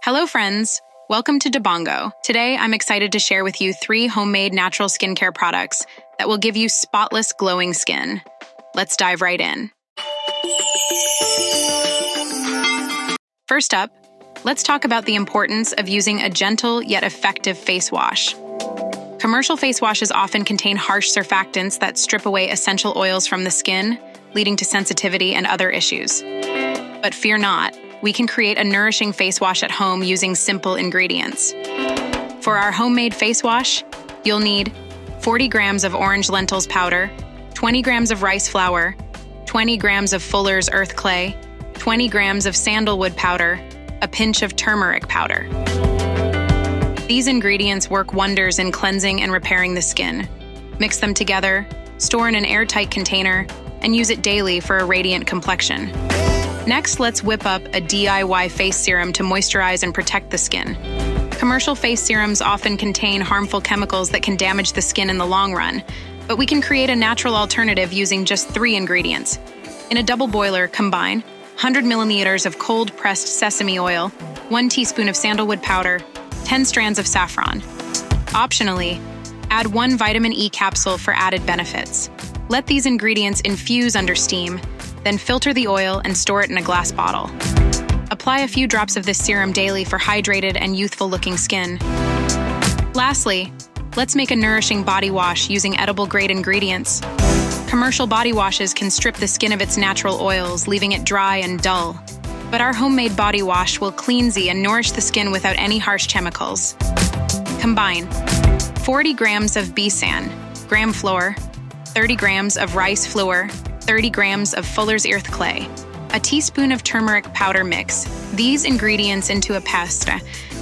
Hello, friends. Welcome to Debongo. Today, I'm excited to share with you 3 homemade natural skincare products that will give you spotless, glowing skin. Let's dive right in. First up, let's talk about the importance of using a gentle yet effective face wash. Commercial face washes often contain harsh surfactants that strip away essential oils from the skin, leading to sensitivity and other issues. But fear not. We can create a nourishing face wash at home using simple ingredients. For our homemade face wash, you'll need 40 grams of orange lentils powder, 20 grams of rice flour, 20 grams of Fuller's earth clay, 20 grams of sandalwood powder, a pinch of turmeric powder. These ingredients work wonders in cleansing and repairing the skin. Mix them together, store in an airtight container, and use it daily for a radiant complexion. Next, let's whip up a DIY face serum to moisturize and protect the skin. Commercial face serums often contain harmful chemicals that can damage the skin in the long run, but we can create a natural alternative using just 3 ingredients. In a double boiler, combine 100 milliliters of cold-pressed sesame oil, 1 teaspoon of sandalwood powder, 10 strands of saffron. Optionally, add 1 vitamin E capsule for added benefits. Let these ingredients infuse under steam, then filter the oil and store it in a glass bottle. Apply a few drops of this serum daily for hydrated and youthful-looking skin. Lastly, let's make a nourishing body wash using edible-grade ingredients. Commercial body washes can strip the skin of its natural oils, leaving it dry and dull. But our homemade body wash will cleanse and nourish the skin without any harsh chemicals. Combine 40 grams of B-san, gram flour, 30 grams of rice flour, 30 grams of Fuller's earth clay, a teaspoon of turmeric powder. Mix these ingredients into a paste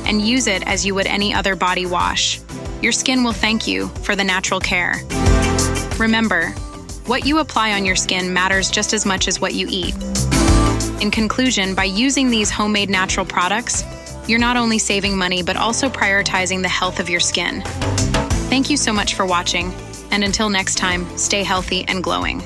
and use it as you would any other body wash. Your skin will thank you for the natural care. Remember, what you apply on your skin matters just as much as what you eat. In conclusion, by using these homemade natural products, you're not only saving money but also prioritizing the health of your skin. Thank you so much for watching, and until next time, stay healthy and glowing.